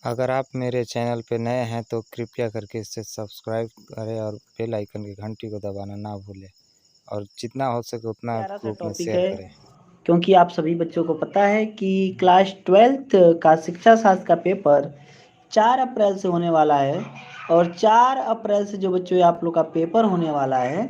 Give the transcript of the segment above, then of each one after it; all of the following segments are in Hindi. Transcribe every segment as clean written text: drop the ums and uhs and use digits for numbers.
अगर आप मेरे चैनल पे नए हैं तो कृपया करके इसे सब्सक्राइब करें और बेल आइकन की घंटी को दबाना ना भूलें और जितना हो सके उतना प्यारा सा ग्रुप में टॉपिक शेयर है, करें। क्योंकि आप सभी बच्चों को पता है कि क्लास 12th का शिक्षा शास्त्र का पेपर 4 अप्रैल से होने वाला है। और 4 अप्रैल से जो बच्चों आप लोग का पेपर होने वाला है,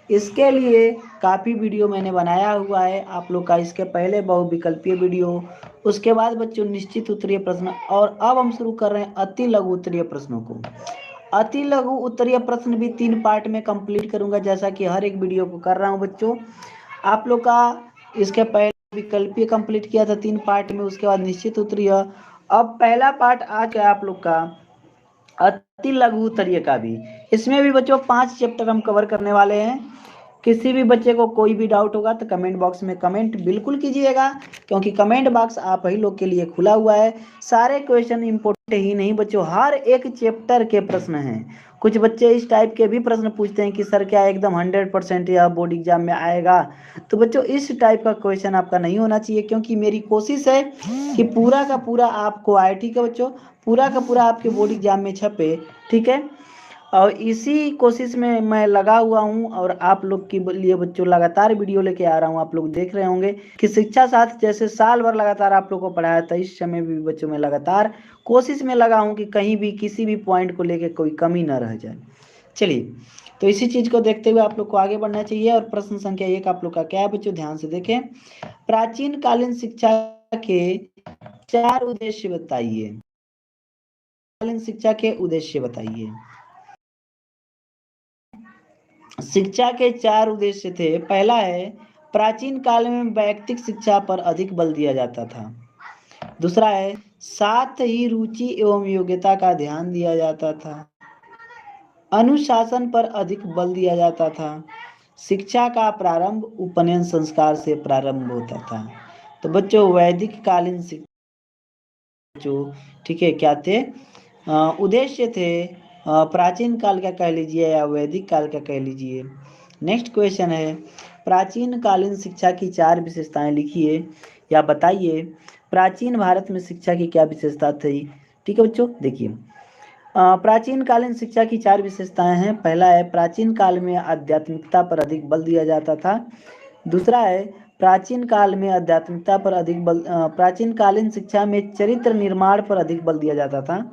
इसके लिए काफ़ी वीडियो मैंने बनाया हुआ है आप लोग का। इसके पहले बहुविकल्पीय वीडियो, उसके बाद बच्चों निश्चित उत्तरीय प्रश्न, और अब हम शुरू कर रहे हैं अति लघु उत्तरीय प्रश्नों को। अति लघु उत्तरीय प्रश्न भी 3 पार्ट में कंप्लीट करूंगा, जैसा कि हर एक वीडियो को कर रहा हूं बच्चों। आप लोग का इसके पहले विकल्पीय कंप्लीट किया था 3 पार्ट में, उसके बाद निश्चित उत्तरीय। अब पहला पार्ट आ गया आप लोग का अति लघु उत्तरीय का भी। इसमें भी बच्चों 5 चैप्टर हम कवर करने वाले हैं। किसी भी बच्चे को कोई भी डाउट होगा तो कमेंट बॉक्स में कमेंट बिल्कुल कीजिएगा, क्योंकि कमेंट बॉक्स आप ही लोग के लिए खुला हुआ है। सारे क्वेश्चन इंपॉर्टेंट ही नहीं बच्चों, हर एक चैप्टर के प्रश्न हैं। कुछ बच्चे इस टाइप के भी प्रश्न पूछते हैं कि सर क्या एकदम 100% यह बोर्ड एग्जाम में आएगा? तो बच्चों इस टाइप का क्वेश्चन आपका नहीं होना चाहिए, क्योंकि मेरी कोशिश है कि पूरा का पूरा आपको आए। ठीक है बच्चों, पूरा का पूरा आपके बोर्ड एग्जाम में छपे। ठीक है, और इसी कोशिश में मैं लगा हुआ हूं, और आप लोग के लिए बच्चों लगातार वीडियो लेके आ रहा हूं। आप लोग देख रहे होंगे कि शिक्षा साथ जैसे साल भर लगातार आप लोग को पढ़ाया था, इस समय भी बच्चों में लगातार कोशिश में लगा हूं कि कहीं भी किसी भी पॉइंट को लेके कोई कमी न रह जाए। चलिए, तो इसी चीज को देखते हुए आप लोग को आगे बढ़ना चाहिए। और प्रश्न संख्या 1 आप लोग का क्या है बच्चों, ध्यान से देखें। प्राचीन कालीन शिक्षा के 4 उद्देश्य बताइए। कालीन शिक्षा के उद्देश्य बताइए। शिक्षा के 4 उद्देश्य थे। पहला है, प्राचीन काल में वैयक्तिक शिक्षा पर अधिक बल दिया जाता था। दूसरा है, साथ ही रुचि एवं योग्यता का ध्यान दिया जाता था। अनुशासन पर अधिक बल दिया जाता था। शिक्षा का प्रारंभ उपनयन संस्कार से प्रारंभ होता था। तो बच्चों वैदिक कालीन शिक्षा जो, ठीक है, क्या थे? उद्देश्य थे, प्राचीन काल का कह लीजिए या वैदिक काल का कह लीजिए। नेक्स्ट क्वेश्चन है, प्राचीन कालीन शिक्षा की 4 विशेषताएं लिखिए या बताइए। प्राचीन भारत में शिक्षा की क्या विशेषता थी? ठीक है बच्चों, देखिए प्राचीन कालीन शिक्षा की 4 विशेषताएं हैं। पहला है, प्राचीन काल में आध्यात्मिकता पर अधिक बल दिया जाता था। दूसरा है, प्राचीन काल में आध्यात्मिकता पर अधिक बल, प्राचीन कालीन शिक्षा में चरित्र निर्माण पर अधिक बल दिया जाता था।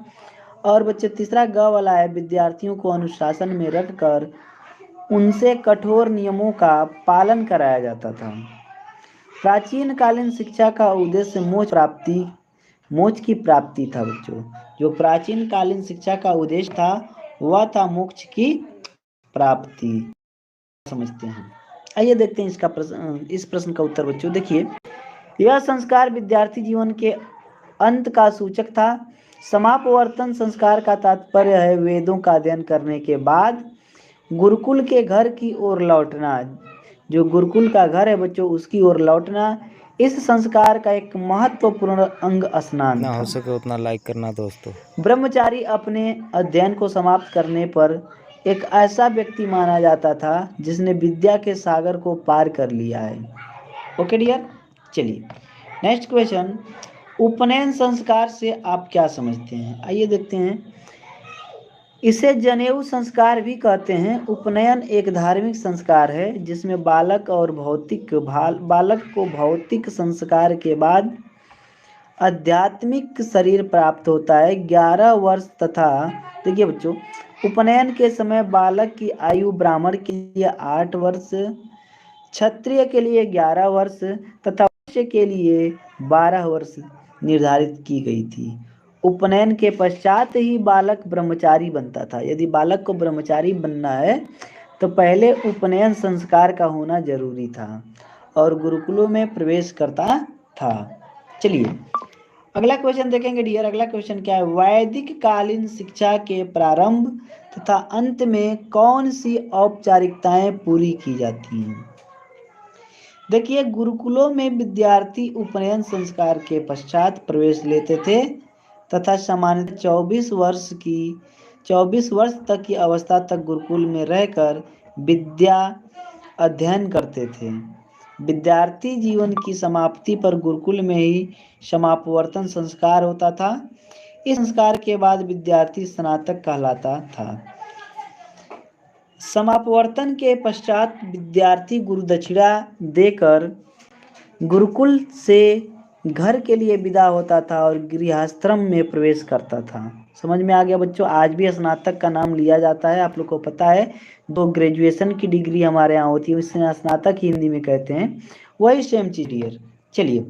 और बच्चे तीसरा ग वाला है, विद्यार्थियों को अनुशासन में रखकर उनसे कठोर नियमों का पालन कराया जाता था। प्राचीन कालीन शिक्षा का उद्देश्य मोक्ष की प्राप्ति था बच्चों। जो प्राचीन कालीन शिक्षा का उद्देश्य था वह था मोक्ष की प्राप्ति। समझते हैं, आइए देखते हैं इस प्रश्न का उत्तर बच्चों। देखिए, यह संस्कार विद्यार्थी जीवन के अंत का सूचक था। समापवर्तन संस्कार का तात्पर्य है वेदों का अध्ययन करने के बाद गुरुकुल के घर की ओर लौटना। जो गुरुकुल का घर है बच्चों, उसकी ओर लौटना इस संस्कार का एक महत्वपूर्ण अंग स्नान जितना हो था। सके उतना लाइक करना दोस्तों। ब्रह्मचारी अपने अध्ययन को समाप्त करने पर एक ऐसा व्यक्ति माना जाता था जिसने विद्या के सागर को पार कर लिया है। ओके डियर, चलिए नेक्स्ट क्वेश्चन, उपनयन संस्कार से आप क्या समझते हैं? आइए देखते हैं। इसे जनेऊ संस्कार भी कहते हैं। उपनयन एक धार्मिक संस्कार है जिसमें बालक को भौतिक संस्कार के बाद आध्यात्मिक शरीर प्राप्त होता है। 11 वर्ष तथा, देखिए बच्चों, उपनयन के समय बालक की आयु ब्राह्मण के लिए 8 वर्ष, क्षत्रिय के लिए 11 वर्ष तथा वैश्य के लिए 12 वर्ष निर्धारित की गई थी। उपनयन के पश्चात ही बालक ब्रह्मचारी बनता था। यदि बालक को ब्रह्मचारी बनना है तो पहले उपनयन संस्कार का होना जरूरी था और गुरुकुलों में प्रवेश करता था। चलिए अगला क्वेश्चन देखेंगे डियर। अगला क्वेश्चन क्या है, वैदिक कालीन शिक्षा के प्रारंभ तथा अंत में कौन सी औपचारिकताएं पूरी की जाती हैं? देखिए, गुरुकुलों में विद्यार्थी उपनयन संस्कार के पश्चात प्रवेश लेते थे तथा सामान्यतः 24 वर्ष तक की अवस्था तक गुरुकुल में रहकर विद्या अध्ययन करते थे। विद्यार्थी जीवन की समाप्ति पर गुरुकुल में ही समापवर्तन संस्कार होता था। इस संस्कार के बाद विद्यार्थी स्नातक कहलाता था। समापवर्तन के पश्चात विद्यार्थी गुरु दक्षिणा देकर गुरुकुल से घर के लिए विदा होता था और गृहस्थाश्रम में प्रवेश करता था। समझ में आ गया बच्चों? आज भी स्नातक का नाम लिया जाता है, आप लोग को पता है। दो ग्रेजुएशन की डिग्री हमारे यहाँ होती है, उसे स्नातक हिंदी में कहते हैं, वही सेम चीज डियर। चलिए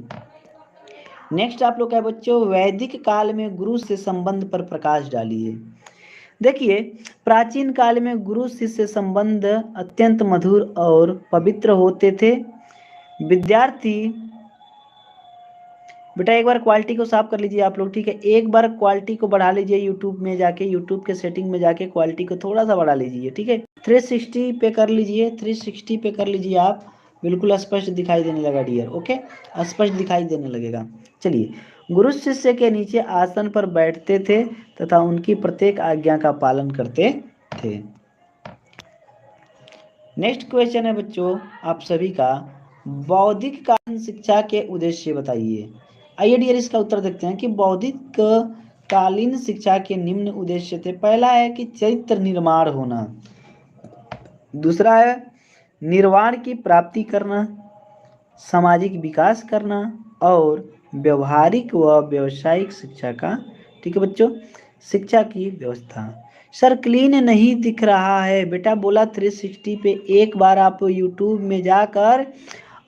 नेक्स्ट आप लोग का है बच्चों, वैदिक काल में गुरु से संबंध पर प्रकाश डालिए। देखिए, प्राचीन काल में गुरु शिष्य संबंध अत्यंत मधुर और पवित्र होते थे। विद्यार्थी, बेटा एक बार क्वालिटी को साफ कर लीजिए आप लोग, ठीक है? एक बार क्वालिटी को बढ़ा लीजिए, यूट्यूब में जाके, यूट्यूब के सेटिंग में जाके क्वालिटी को थोड़ा सा बढ़ा लीजिए, ठीक है? 360 पे कर लीजिए, 360 पे कर लीजिए आप, बिल्कुल स्पष्ट दिखाई देने लगा डियर। ओके, स्पष्ट दिखाई देने लगेगा। चलिए, गुरु शिष्य के नीचे आसन पर बैठते थे तथा उनकी प्रत्येक आज्ञा का पालन करते थे। नेक्स्ट क्वेश्चन है बच्चों आप सभी का, बौद्धिक कालीन शिक्षा के उद्देश्य बताइए। आइए डियर इसका उत्तर देखते हैं कि बौद्धिक कालीन शिक्षा के निम्न उद्देश्य थे। पहला है कि चरित्र निर्माण होना, दूसरा है निर्वाण की प्राप्ति करना, सामाजिक विकास करना और व्यवहारिक व व्यावसायिक शिक्षा का, ठीक है बच्चों, शिक्षा की व्यवस्था। सर क्लीन नहीं दिख रहा है बेटा, बोला 360 पे एक बार आप यूट्यूब में जाकर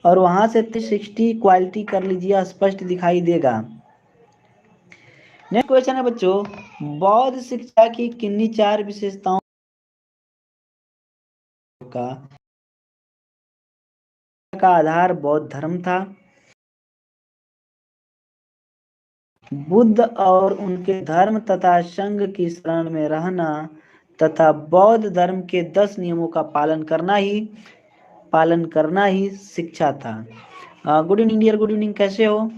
और वहां से 360 क्वालिटी कर लीजिए, स्पष्ट दिखाई देगा। नेक्स्ट क्वेश्चन है बच्चों, बौद्ध शिक्षा की किन्हीं चार विशेषताओं का आधार बौद्ध धर्म था। बुद्ध और उनके धर्म तथा संघ की शरण में रहना तथा बौद्ध धर्म के 10 नियमों का पालन करना ही शिक्षा था। Good evening dear, good evening, कैसे हो?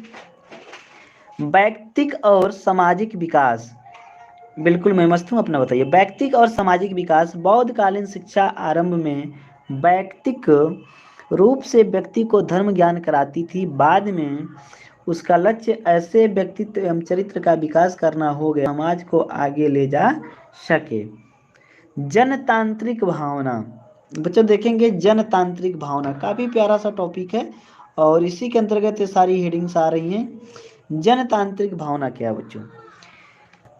व्यक्तिक और सामाजिक विकास, बिल्कुल मैं मस्त हूँ, अपना बताइए। व्यक्तिक और सामाजिक विकास, बौद्ध कालीन शिक्षा आरंभ में व्यक्तिक रूप से व्यक्ति को धर्म ज्ञान कराती थी, बाद में उसका लक्ष्य ऐसे व्यक्तित्व एवं चरित्र का विकास करना हो गया समाज को आगे ले जा सके। जनतांत्रिक भावना, बच्चों देखेंगे जनतांत्रिक भावना काफी प्यारा सा टॉपिक है और इसी के अंतर्गत ये सारी हेडिंग्स आ रही हैं। जनतांत्रिक भावना क्या है बच्चों?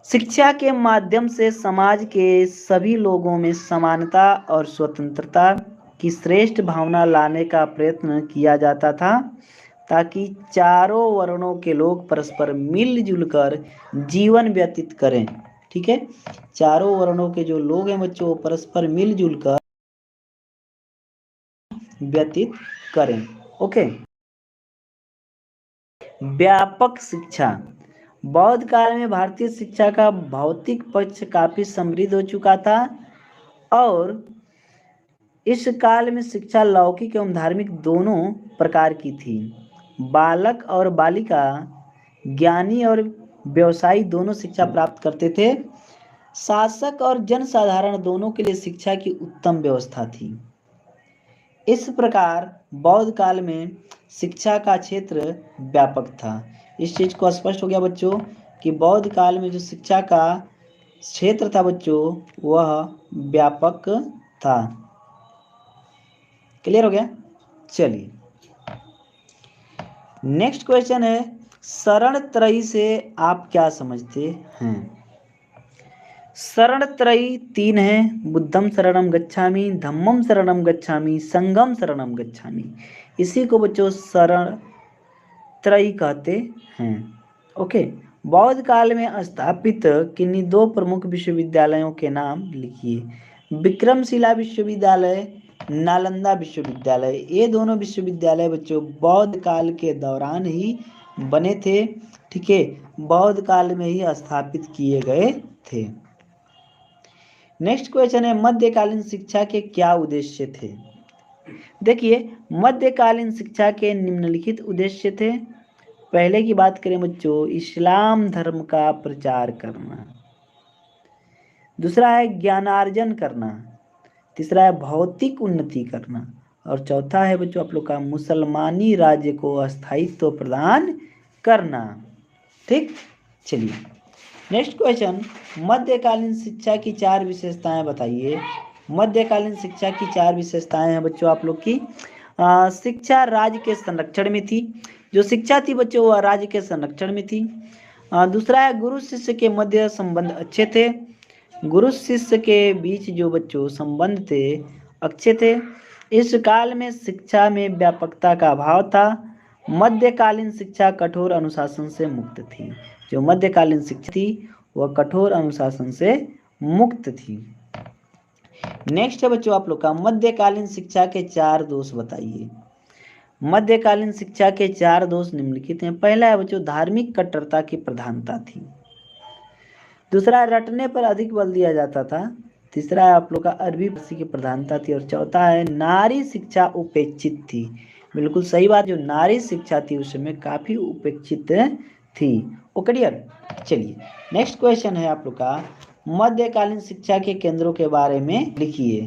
शिक्षा के माध्यम से समाज के सभी लोगों में समानता और स्वतंत्रता की श्रेष्ठ भावना लाने का प्रयत्न किया जाता था ताकि चारों वर्णों के लोग परस्पर मिलजुल कर जीवन व्यतीत करें। ठीक है, चारों वर्णों के जो लोग हैं बच्चों परस्पर मिलजुल कर व्यतीत करें। ओके, व्यापक शिक्षा, बौद्ध काल में भारतीय शिक्षा का भौतिक पक्ष काफी समृद्ध हो चुका था और इस काल में शिक्षा लौकिक एवं धार्मिक दोनों प्रकार की थी। बालक और बालिका, ज्ञानी और व्यवसायी दोनों शिक्षा प्राप्त करते थे। शासक और जनसाधारण दोनों के लिए शिक्षा की उत्तम व्यवस्था थी। इस प्रकार बौद्ध काल में शिक्षा का क्षेत्र व्यापक था। इस चीज को स्पष्ट हो गया बच्चों कि बौद्ध काल में जो शिक्षा का क्षेत्र था बच्चों वह व्यापक था। क्लियर हो गया? चलिए नेक्स्ट क्वेश्चन है, शरण त्रयी से आप क्या समझते हैं? शरण त्रयी 3 है, बुद्धम शरणम गच्छामि, धम्मम शरणम गच्छामि, संघम शरणम गच्छामि। इसी को बच्चों शरण त्रयी कहते हैं। ओके, बौद्ध काल में स्थापित किन्हीं 2 प्रमुख विश्वविद्यालयों के नाम लिखिए। विक्रमशिला विश्वविद्यालय, नालंदा विश्वविद्यालय। ये दोनों विश्वविद्यालय बच्चों बौद्ध काल के दौरान ही बने थे। ठीक है, बौद्ध काल में ही स्थापित किए गए थे। नेक्स्ट क्वेश्चन है, मध्यकालीन शिक्षा के क्या उद्देश्य थे? देखिए, मध्यकालीन शिक्षा के निम्नलिखित उद्देश्य थे। पहले की बात करें बच्चों, इस्लाम धर्म का प्रचार करना, दूसरा है ज्ञानार्जन करना, तीसरा है भौतिक उन्नति करना और चौथा है बच्चों आप लोग का मुसलमानी राज्य को स्थायित्व प्रदान करना। ठीक, चलिए नेक्स्ट क्वेश्चन, मध्यकालीन शिक्षा की 4 विशेषताएं बताइए। मध्यकालीन शिक्षा की 4 विशेषताएं हैं बच्चों आप लोग की। शिक्षा राज्य के संरक्षण में थी। जो शिक्षा थी बच्चों वह राज्य के संरक्षण में थी। दूसरा है गुरु शिष्य के मध्य संबंध अच्छे थे। गुरु शिष्य के बीच जो बच्चों संबंध थे अच्छे थे। इस काल में शिक्षा में व्यापकता का अभाव था। मध्यकालीन शिक्षा कठोर अनुशासन से मुक्त थी। जो मध्यकालीन शिक्षा थी वह कठोर अनुशासन से मुक्त थी। नेक्स्ट है बच्चों आप लोग का, मध्यकालीन शिक्षा के 4 दोष बताइए। मध्यकालीन शिक्षा के 4 दोष निम्नलिखित हैं। पहला है बच्चों, धार्मिक कट्टरता की प्रधानता थी। दूसरा, रटने पर अधिक बल दिया जाता था। तीसरा है आप लोग का, अरबी फारसी की प्रधानता थी। और चौथा है, नारी शिक्षा उपेक्षित थी। बिल्कुल सही बात, जो नारी शिक्षा थी उस समय काफी उपेक्षित थी। ओके डियर, चलिए नेक्स्ट क्वेश्चन है आप लोग का, मध्यकालीन शिक्षा के केंद्रों के बारे में लिखिए।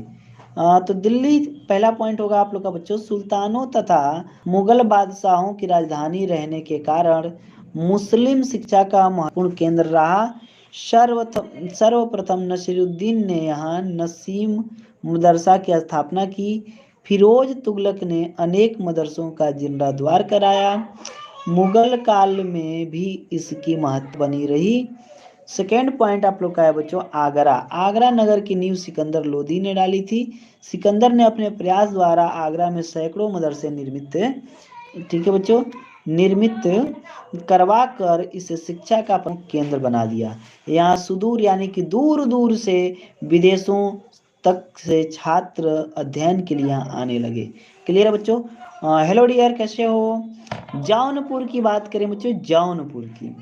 तो दिल्ली पहला पॉइंट होगा आप लोग का बच्चों, सुल्तानों तथा मुगल बादशाहों की राजधानी रहने के कारण मुस्लिम शिक्षा का महत्वपूर्ण केंद्र रहा। सर्वप्रथम नसीरुद्दीन ने यहाँ नसीम मदरसा की स्थापना की। फिरोज तुगलक ने अनेक मदरसों का जीर्णोद्धार कराया। मुगल काल में भी इसकी महत्व बनी रही। सेकेंड पॉइंट आप लोग का है बच्चों, आगरा। आगरा नगर की नींव सिकंदर लोदी ने डाली थी। सिकंदर ने अपने प्रयास द्वारा आगरा में सैकड़ों मदरसे निर्मित, ठीक है बच्चों, निर्मित करवा कर इसे शिक्षा का प्रमुख केंद्र बना दिया। यहाँ सुदूर यानी कि दूर दूर से विदेशों तक से छात्र अध्ययन के लिए आने लगे। क्लियर है बच्चों? हेलो डियर, कैसे हो? जौनपुर की बात करें बच्चों, जौनपुर की,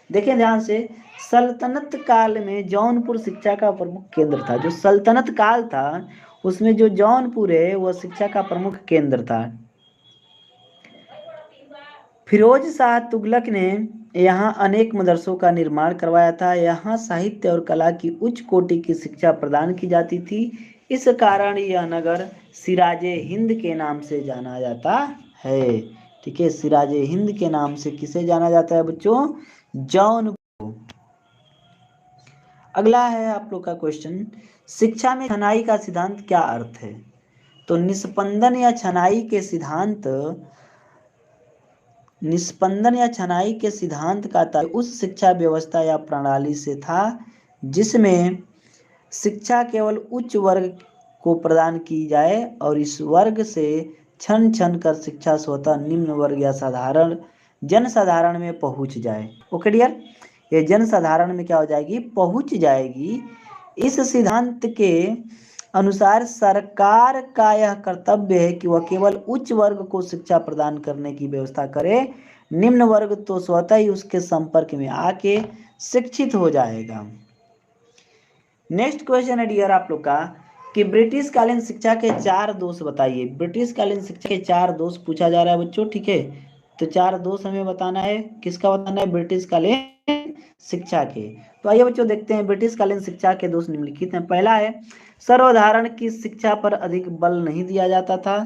देखें ध्यान से, सल्तनत काल में जौनपुर शिक्षा का प्रमुख केंद्र था। जो सल्तनत काल था उसमें जो जौनपुर है वह शिक्षा का प्रमुख केंद्र था। फिरोज शाह तुगलक ने यहाँ अनेक मदरसों का निर्माण करवाया था। यहाँ साहित्य और कला की उच्च कोटि की शिक्षा प्रदान की जाती थी। इस कारण यह नगर सिराजे हिंद के नाम से जाना जाता है। ठीक है, सिराजे हिंद के नाम से किसे जाना जाता है बच्चों? जौनपुर। अगला है आप लोग का क्वेश्चन, शिक्षा में छनाई का सिद्धांत क्या अर्थ है? तो निस्पंदन या छनाई के सिद्धांत, निस्पंदन या छनाई के सिद्धांत का तात्पर्य उस शिक्षा व्यवस्था या प्रणाली से था जिसमें शिक्षा केवल उच्च वर्ग को प्रदान की जाए और इस वर्ग से छन छन कर शिक्षा स्वतः निम्न वर्ग या साधारण जनसाधारण में पहुंच जाए। ओके डियर, ये जनसाधारण में क्या हो जाएगी? पहुंच जाएगी। इस सिद्धांत के अनुसार सरकार का यह कर्तव्य है कि वह केवल उच्च वर्ग को शिक्षा प्रदान करने की व्यवस्था करे। निम्न वर्ग तो स्वतः ही उसके संपर्क में आके शिक्षित हो जाएगा। नेक्स्ट क्वेश्चन है डियर आप लोग का कि ब्रिटिश कालीन शिक्षा के 4 दोष बताइए। ब्रिटिश कालीन शिक्षा के 4 दोष पूछा जा रहा है बच्चों, ठीक है? तो 4 दोष हमें बताना है। किसका बताना है? ब्रिटिश कालीन शिक्षा के। तो आइए बच्चों देखते हैं ब्रिटिश कालीन शिक्षा के दोष निम्नलिखित हैं। पहला है, सर्वधारण की शिक्षा पर अधिक बल नहीं दिया जाता था।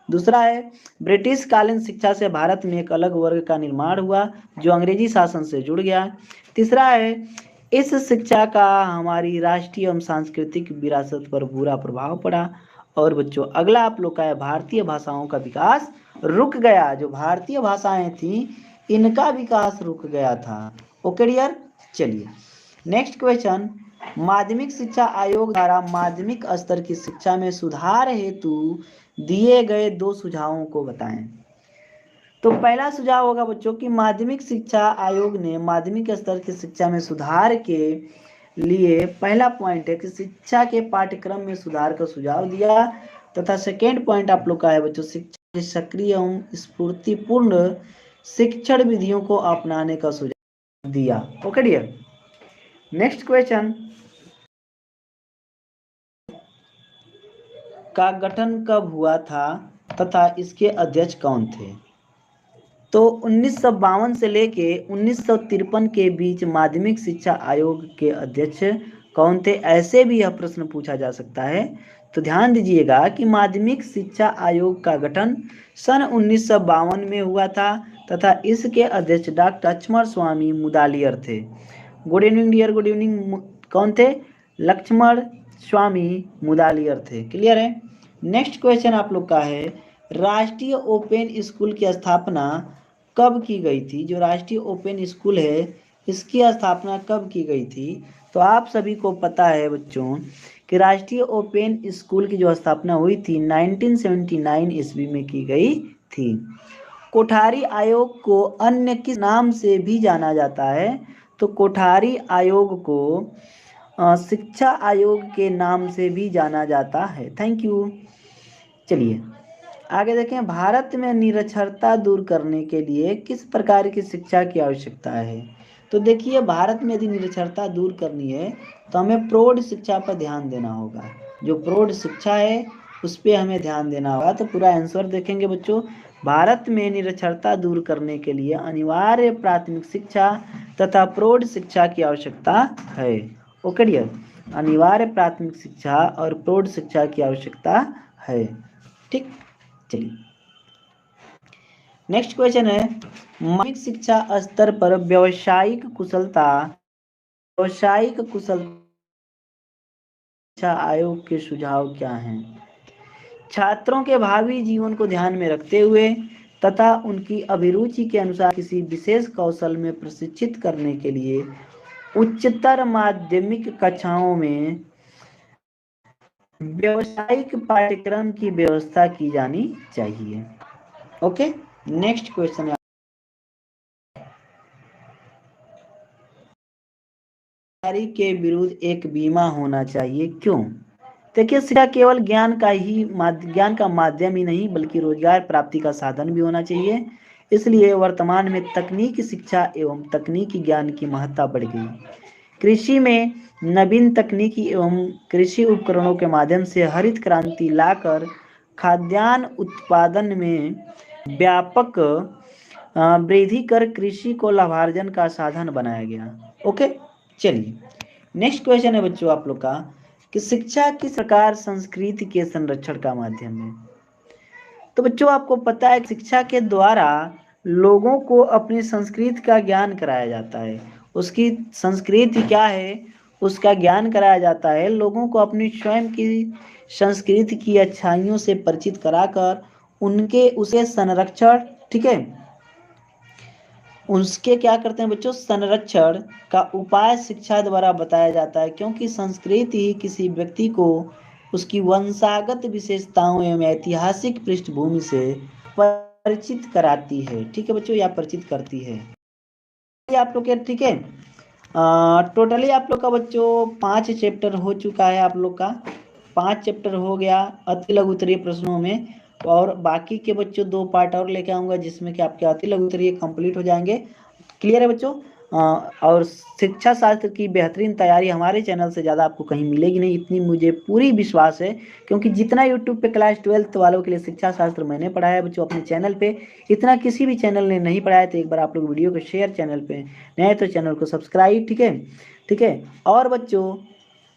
दूसरा है, ब्रिटिश कालीन शिक्षा से भारत में एक अलग वर्ग का निर्माण हुआ जो अंग्रेजी शासन से जुड़ गया। तीसरा है, इस शिक्षा का हमारी राष्ट्रीय एवं सांस्कृतिक विरासत पर बुरा प्रभाव पड़ा। और बच्चों अगला आप लोग का है, भारतीय भाषाओं का विकास रुक गया। जो भारतीय भाषाएं थी इनका विकास रुक गया था। ओके डियर, चलिए नेक्स्ट क्वेश्चन, माध्यमिक शिक्षा आयोग द्वारा माध्यमिक स्तर की शिक्षा में सुधार हेतु दिए गए 2 सुझावों को बताएं। तो पहला सुझाव होगा बच्चों कि माध्यमिक शिक्षा आयोग ने माध्यमिक स्तर की शिक्षा में सुधार के लिए पहला पॉइंट है कि शिक्षा के पाठ्यक्रम में सुधार का सुझाव दिया। तथा सेकेंड पॉइंट आप लोग का है बच्चों, शिक्षा की सक्रिय एवं स्फूर्तिपूर्ण शिक्षण विधियों को अपनाने का सुझाव दिया। ओके डियर, नेक्स्ट क्वेश्चन, का गठन कब हुआ था तथा इसके अध्यक्ष कौन थे? तो 1952 से लेके 1953 के बीच माध्यमिक शिक्षा आयोग के अध्यक्ष कौन थे? ऐसे भी यह प्रश्न पूछा जा सकता है। तो ध्यान दीजिएगा कि माध्यमिक शिक्षा आयोग का गठन सन 1952 में हुआ था तथा इसके अध्यक्ष डॉक्टर लक्ष्मण स्वामी मुदालियर थे। Good evening dear, good evening. कौन थे? लक्ष्मण स्वामी मुदालियर थे। क्लियर है। नेक्स्ट क्वेश्चन आप लोग का है, राष्ट्रीय ओपन स्कूल की स्थापना कब की गई थी? जो राष्ट्रीय ओपन स्कूल है इसकी स्थापना कब की गई थी? तो आप सभी को पता है बच्चों कि राष्ट्रीय ओपन स्कूल की जो स्थापना हुई थी 1979 ईस्वी में की गई थी। कोठारी आयोग को अन्य किस नाम से भी जाना जाता है? तो कोठारी आयोग को शिक्षा आयोग के नाम से भी जाना जाता है। Thank you. चलिए आगे देखें, भारत में निरक्षरता दूर करने के लिए किस प्रकार की शिक्षा की आवश्यकता है? तो देखिए, भारत में यदि निरक्षरता दूर करनी है तो हमें प्रौढ़ शिक्षा पर ध्यान देना होगा। जो प्रौढ़ शिक्षा है उस पर हमें ध्यान देना होगा। तो पूरा आंसर देखेंगे बच्चों, भारत में निरक्षरता दूर करने के लिए अनिवार्य प्राथमिक शिक्षा तथा प्रौढ़ शिक्षा की आवश्यकता है। ओके डियर, अनिवार्य प्राथमिक शिक्षा और प्रौढ़ शिक्षा की आवश्यकता है। ठीक, चलिए नेक्स्ट क्वेश्चन है, माध्यमिक शिक्षा स्तर पर व्यावसायिक कुशलता शिक्षा आयोग के सुझाव क्या हैं? छात्रों के भावी जीवन को ध्यान में रखते हुए तथा उनकी अभिरुचि के अनुसार किसी विशेष कौशल में प्रशिक्षित करने के लिए उच्चतर माध्यमिक कक्षाओं में व्यावसायिक पाठ्यक्रम की व्यवस्था की जानी चाहिए। ओके, नेक्स्ट क्वेश्चन है, के विरुद्ध एक बीमा होना चाहिए, क्यों? देखिए, शिक्षा केवल ज्ञान का माध्यम ही नहीं बल्कि रोजगार प्राप्ति का साधन भी होना चाहिए। इसलिए वर्तमान में तकनीकी शिक्षा एवं तकनीकी ज्ञान की महत्ता बढ़ गई। कृषि में नवीन तकनीकी एवं कृषि उपकरणों के माध्यम से हरित क्रांति लाकर खाद्यान्न उत्पादन में व्यापक वृद्धि कर कृषि को लाभार्जन का साधन बनाया गया। ओके, चलिए नेक्स्ट क्वेश्चन है बच्चों आप लोग का कि शिक्षा किस प्रकार संस्कृति के संरक्षण का माध्यम है? तो बच्चों आपको पता है शिक्षा के द्वारा लोगों को अपनी संस्कृति का ज्ञान कराया जाता है। उसकी संस्कृति क्या है उसका ज्ञान कराया जाता है। लोगों को अपनी स्वयं की संस्कृति की अच्छाइयों से परिचित कराकर उनके उसे संरक्षण, ठीक है, उसके क्या करते हैं बच्चों, संरक्षण का उपाय शिक्षा द्वारा बताया जाता है। क्योंकि संस्कृति ही किसी व्यक्ति को उसकी वंशागत विशेषताओं एवं ऐतिहासिक पृष्ठभूमि से परिचित कराती है। ठीक है बच्चों, या परिचित करती है आप लोग के। ठीक है, टोटली आप लोग का बच्चों 5 चैप्टर हो चुका है। आप लोग का 5 चैप्टर हो गया अति लघु उत्तरीय प्रश्नों में, और बाकी के बच्चों 2 पार्ट और लेके आऊंगा जिसमें कि आपके अति लघु उत्तरीय कंप्लीट हो जाएंगे। क्लियर है बच्चों? और शिक्षा शास्त्र की बेहतरीन तैयारी हमारे चैनल से ज़्यादा आपको कहीं मिलेगी नहीं, इतनी मुझे पूरी विश्वास है। क्योंकि जितना यूट्यूब पे क्लास 12th वालों के लिए शिक्षा शास्त्र मैंने पढ़ाया है बच्चों अपने चैनल पे, इतना किसी भी चैनल ने नहीं पढ़ाया। तो एक बार आप लोग वीडियो को शेयर, चैनल पे नए तो चैनल को सब्सक्राइब। ठीक है, ठीक है। और बच्चों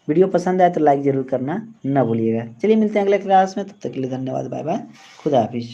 वीडियो पसंद आए तो लाइक ज़रूर करना ना भूलिएगा। चलिए मिलते हैं अगले क्लास में, तब तक के लिए धन्यवाद, बाय बाय, खुदा हाफिज़।